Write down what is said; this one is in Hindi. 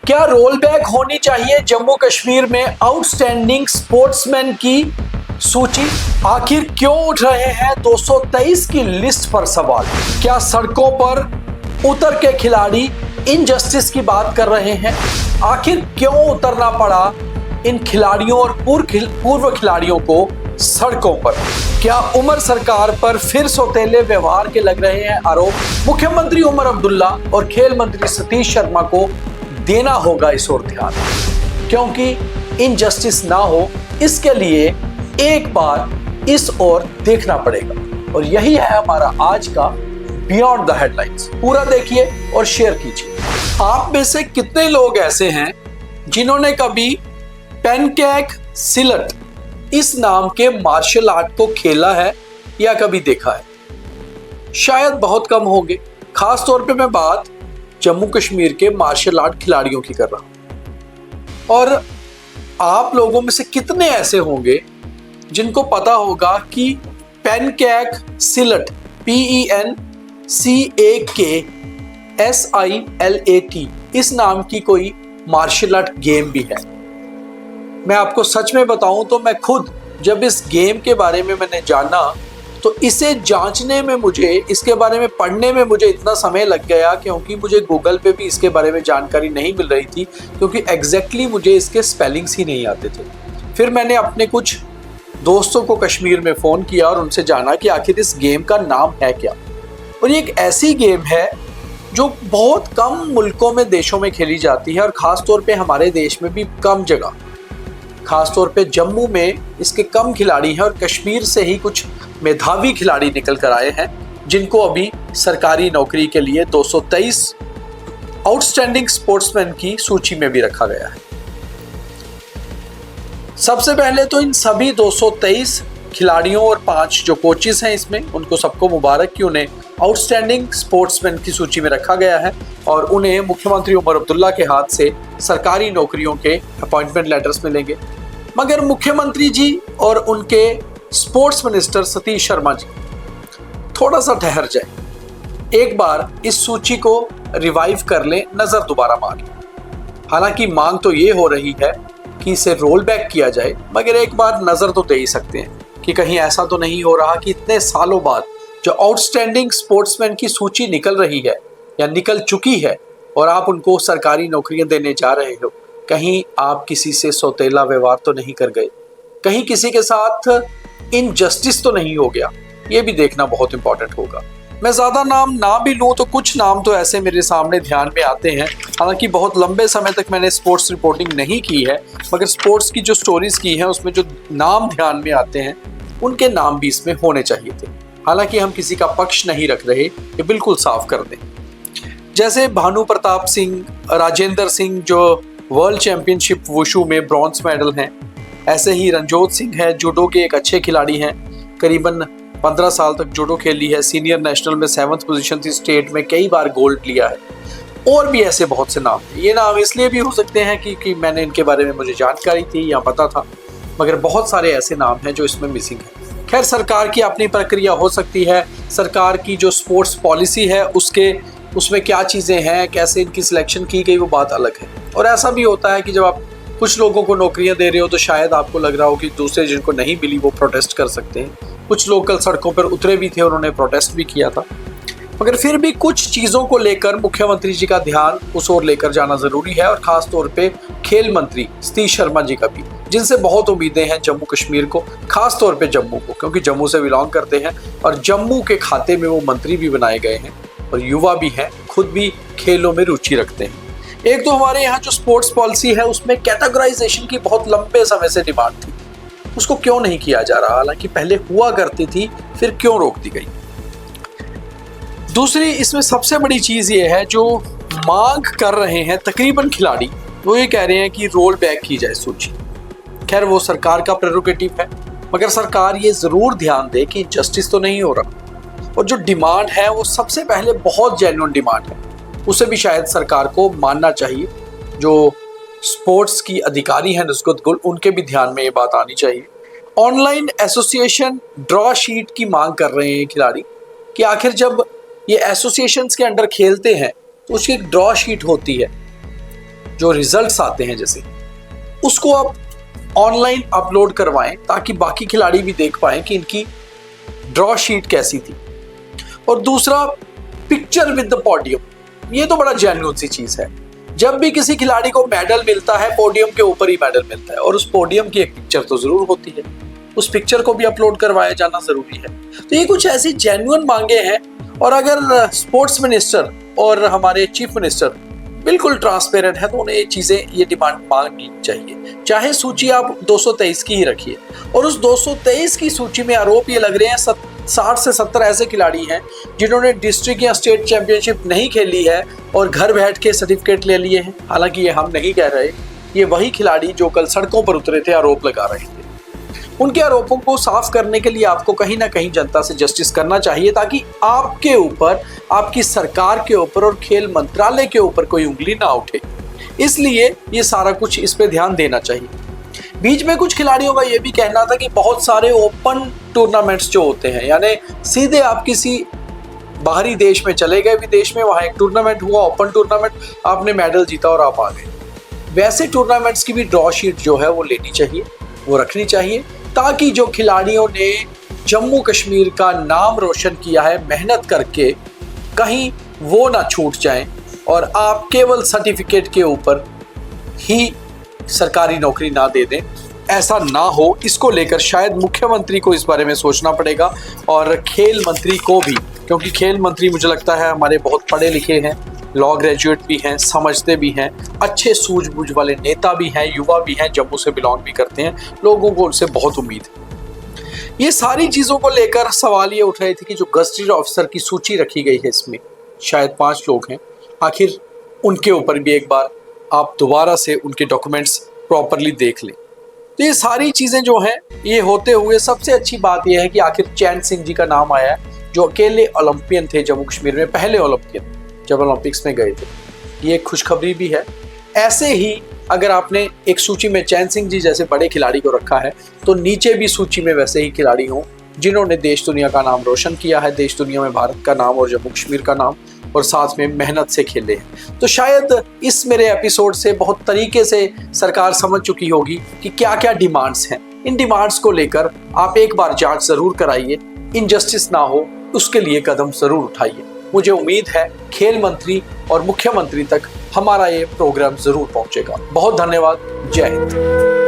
क्या रोल बैक होनी चाहिए जम्मू कश्मीर में आउटस्टैंडिंग स्पोर्ट्समैन की सूची? आखिर क्यों उठ रहे हैं 223 की लिस्ट पर सवाल? क्या सड़कों पर उतर के खिलाड़ी इनजस्टिस की बात कर रहे हैं? आखिर क्यों उतरना पड़ा इन खिलाड़ियों और पूर्व खिलाड़ियों को सड़कों पर? क्या उमर सरकार पर फिर सौतेले व्यवहार के लग रहे हैं आरोप? मुख्यमंत्री उमर अब्दुल्ला और खेल मंत्री सतीश शर्मा को देना होगा इस ओर ध्यान, क्योंकि इनजस्टिस ना हो इसके लिए एक बार इस ओर देखना पड़ेगा। और यही है हमारा आज का बियॉन्ड द हेडलाइंस। पूरा देखिए और शेयर कीजिए। आप में से कितने लोग ऐसे हैं जिन्होंने कभी पैनकेक सिलट इस नाम के मार्शल आर्ट को खेला है या कभी देखा है? शायद बहुत कम होंगे। खास तौर पे मैं बात जम्मू कश्मीर के मार्शल आर्ट खिलाड़ियों की कर रहा हूं। और आप लोगों में से कितने ऐसे होंगे जिनको पता होगा कि पैनकेक सिलट PENCAKSILAT इस नाम की कोई मार्शल आर्ट गेम भी है। मैं आपको सच में बताऊं तो मैं खुद जब इस गेम के बारे में मैंने जाना तो इसे जांचने में मुझे, इसके बारे में पढ़ने में मुझे इतना समय लग गया, क्योंकि मुझे गूगल पे भी इसके बारे में जानकारी नहीं मिल रही थी, क्योंकि एग्जैक्टली मुझे इसके स्पेलिंग्स ही नहीं आते थे। फिर मैंने अपने कुछ दोस्तों को कश्मीर में फ़ोन किया और उनसे जाना कि आखिर इस गेम का नाम है क्या। और ये एक ऐसी गेम है जो बहुत कम मुल्कों में, देशों में खेली जाती है, और ख़ास तौर पे हमारे देश में भी कम जगह, खास तौर पे जम्मू में इसके कम खिलाड़ी हैं। और कश्मीर से ही कुछ मेधावी खिलाड़ी निकल कर आए हैं जिनको अभी सरकारी नौकरी के लिए 223 आउटस्टैंडिंग स्पोर्ट्समैन की सूची में भी रखा गया है। सबसे पहले तो इन सभी 223 खिलाड़ियों और 5 जो कोचेस हैं इसमें, उनको सबको मुबारक कि उन्हें आउटस्टैंडिंग स्पोर्ट्समैन की सूची में रखा गया है और उन्हें मुख्यमंत्री उमर अब्दुल्ला के हाथ से सरकारी नौकरियों के अपॉइंटमेंट लेटर्स मिलेंगे। मगर मुख्यमंत्री जी और उनके स्पोर्ट्स मिनिस्टर सतीश शर्मा जी थोड़ा सा ठहर जाए, एक बार इस सूची को रिवाइव कर लें, नज़र दोबारा मार लें। हालांकि मांग तो ये हो रही है कि इसे रोल बैक किया जाए, मगर एक बार नज़र तो दे ही सकते हैं कि कहीं ऐसा तो नहीं हो रहा कि इतने सालों बाद जो आउटस्टैंडिंग स्पोर्ट्समैन की सूची निकल रही है या निकल चुकी है और आप उनको सरकारी नौकरियां देने जा रहे हो, कहीं आप किसी से सौतेला व्यवहार तो नहीं कर गए, कहीं किसी के साथ इनजस्टिस तो नहीं हो गया। ये भी देखना बहुत इंपॉर्टेंट होगा। मैं ज़्यादा नाम ना भी लूँ तो कुछ नाम तो ऐसे मेरे सामने ध्यान में आते हैं। हालांकि बहुत लंबे समय तक मैंने स्पोर्ट्स रिपोर्टिंग नहीं की है, मगर स्पोर्ट्स की जो स्टोरीज की हैं उसमें जो नाम ध्यान में आते हैं उनके नाम भी इसमें होने चाहिए थे। हालांकि हम किसी का पक्ष नहीं रख रहे, ये बिल्कुल साफ कर दें। जैसे भानु प्रताप सिंह, राजेंद्र सिंह जो वर्ल्ड चैंपियनशिप वुशु में ब्रॉन्ज मेडल हैं, ऐसे ही रणजोत सिंह है, जूडो के एक अच्छे खिलाड़ी हैं, करीबन 15 साल तक जूडो खेली है, सीनियर नेशनल में 7th पोजीशन थी, स्टेट में कई बार गोल्ड लिया है। और भी ऐसे बहुत से नाम हैं। ये नाम इसलिए भी हो सकते हैं कि मैंने इनके बारे में मुझे जानकारी थी या पता था, मगर बहुत सारे ऐसे नाम हैं जो इसमें मिसिंग है। खैर, सरकार की अपनी प्रक्रिया हो सकती है, सरकार की जो स्पोर्ट्स पॉलिसी है उसमें क्या चीज़ें हैं, कैसे इनकी सिलेक्शन की गई, वो बात अलग है। और ऐसा भी होता है कि जब आप कुछ लोगों को नौकरियां दे रहे हो तो शायद आपको लग रहा हो कि दूसरे जिनको नहीं मिली वो प्रोटेस्ट कर सकते हैं। कुछ लोग कल सड़कों पर उतरे भी थे, उन्होंने प्रोटेस्ट भी किया था। मगर फिर भी कुछ चीज़ों को लेकर मुख्यमंत्री जी का ध्यान उस ओर लेकर जाना ज़रूरी है, और ख़ास तौर पे खेल मंत्री सतीश शर्मा जी का भी, जिनसे बहुत उम्मीदें हैं जम्मू कश्मीर को, ख़ास तौर पे जम्मू को, क्योंकि जम्मू से बिलोंग करते हैं और जम्मू के खाते में वो मंत्री भी बनाए गए हैं और युवा भी हैं, खुद भी खेलों में रुचि रखते हैं। एक तो हमारे यहाँ जो स्पोर्ट्स पॉलिसी है उसमें कैटेगराइजेशन की बहुत लंबे समय से डिमांड थी, उसको क्यों नहीं किया जा रहा? हालांकि पहले हुआ करती थी, फिर क्यों रोक दी गई? दूसरी इसमें सबसे बड़ी चीज़ ये है, जो मांग कर रहे हैं तकरीबन खिलाड़ी, वो ये कह रहे हैं कि रोल बैक की जाए सूची। खैर, वो सरकार का प्रेरोगेटिव है, मगर सरकार ये ज़रूर ध्यान दे कि जस्टिस तो नहीं हो रहा। और जो डिमांड है वो सबसे पहले बहुत जेन्युइन डिमांड है, उसे भी शायद सरकार को मानना चाहिए। जो स्पोर्ट्स की अधिकारी हैं नुसरत गुल, उनके भी ध्यान में ये बात आनी चाहिए। ऑनलाइन एसोसिएशन ड्रॉ शीट की मांग कर रहे हैं खिलाड़ी कि आखिर जब ये एसोसिएशंस के अंडर खेलते हैं तो उसकी एक ड्रॉ शीट होती है जो रिजल्ट्स आते हैं जैसे, उसको आप ऑनलाइन अपलोड करवाएं ताकि बाकी खिलाड़ी भी देख पाएं कि इनकी ड्रॉ शीट कैसी थी। और दूसरा, पिक्चर विद द पोडियम, ये तो बड़ा जेन्युइन सी चीज है। जब भी किसी खिलाड़ी को मेडल मिलता है, पोडियम के ऊपर ही मेडल मिलता है और उस पोडियम की एक पिक्चर तो जरूर होती है, उस पिक्चर को भी अपलोड करवाया जाना जरूरी है। तो ये कुछ ऐसी जेन्युइन मांगे हैं, और अगर स्पोर्ट्स मिनिस्टर और हमारे चीफ मिनिस्टर बिल्कुल ट्रांसपेरेंट है तो उन्हें ये चीजें, ये डिमांड मांगनी चाहिए। चाहे सूची आप 223 की ही रखिए, और उस 223 की सूची में आरोप ये लग रहे हैं 60 से 70 ऐसे खिलाड़ी हैं जिन्होंने डिस्ट्रिक्ट या स्टेट चैंपियनशिप नहीं खेली है और घर बैठ के सर्टिफिकेट ले लिए हैं। हालांकि ये हम नहीं कह रहे, ये वही खिलाड़ी जो कल सड़कों पर उतरे थे, आरोप लगा रहे थे। उनके आरोपों को साफ करने के लिए आपको कहीं ना कहीं जनता से जस्टिस करना चाहिए, ताकि आपके ऊपर, आपकी सरकार के ऊपर और खेल मंत्रालय के ऊपर कोई उंगली ना उठे। इसलिए ये सारा कुछ, इस पे ध्यान देना चाहिए। बीच में कुछ खिलाड़ियों का ये भी कहना था कि बहुत सारे ओपन टूर्नामेंट्स जो होते हैं, यानी सीधे आप किसी बाहरी देश में चले गए, विदेश में, वहां एक टूर्नामेंट हुआ, ओपन टूर्नामेंट, आपने मेडल जीता और आप आ गए, वैसे टूर्नामेंट्स की भी ड्रॉ शीट जो है वो लेनी चाहिए, वो रखनी चाहिए, ताकि जो खिलाड़ियों ने जम्मू कश्मीर का नाम रोशन किया है मेहनत करके, कहीं वो ना छूट जाएं और आप केवल सर्टिफिकेट के ऊपर ही सरकारी नौकरी ना दे दें। ऐसा ना हो, इसको लेकर शायद मुख्यमंत्री को इस बारे में सोचना पड़ेगा, और खेल मंत्री को भी, क्योंकि खेल मंत्री मुझे लगता है हमारे बहुत पढ़े लिखे हैं, लॉ ग्रेजुएट भी हैं, समझते भी हैं, अच्छे सूझबूझ वाले नेता भी हैं, युवा भी हैं, जम्मू से बिलोंग भी करते हैं, लोगों को उनसे बहुत उम्मीद है। ये सारी चीज़ों को लेकर सवाल ये उठ रहे थे कि जो गज़टेड ऑफिसर की सूची रखी गई है, इसमें शायद 5 लोग हैं, आखिर उनके ऊपर भी एक बार आप दोबारा से उनके डॉक्यूमेंट्स प्रॉपरली देख लें। तो ये सारी चीज़ें जो हैं, ये होते हुए सबसे अच्छी बात यह है कि आखिर चैन सिंह जी का नाम आया है, जो अकेले ओलंपियन थे जम्मू कश्मीर में, पहले ओलंपियन जब ओलंपिक्स में गए थे। ये एक खुशखबरी भी है। ऐसे ही अगर आपने एक सूची में चैन सिंह जी जैसे बड़े खिलाड़ी को रखा है, तो नीचे भी सूची में वैसे ही खिलाड़ी हों जिन्होंने देश दुनिया का नाम रोशन किया है, देश दुनिया में भारत का नाम और जम्मू कश्मीर का नाम, और साथ में मेहनत से खेले हैं। तो शायद इस मेरे एपिसोड से बहुत तरीके से सरकार समझ चुकी होगी कि क्या क्या डिमांड्स हैं। इन डिमांड्स को लेकर आप एक बार जांच जरूर कराइए, इनजस्टिस ना हो उसके लिए कदम जरूर उठाइए। मुझे उम्मीद है खेल मंत्री और मुख्यमंत्री तक हमारा ये प्रोग्राम जरूर पहुंचेगा। बहुत धन्यवाद। जय हिंद।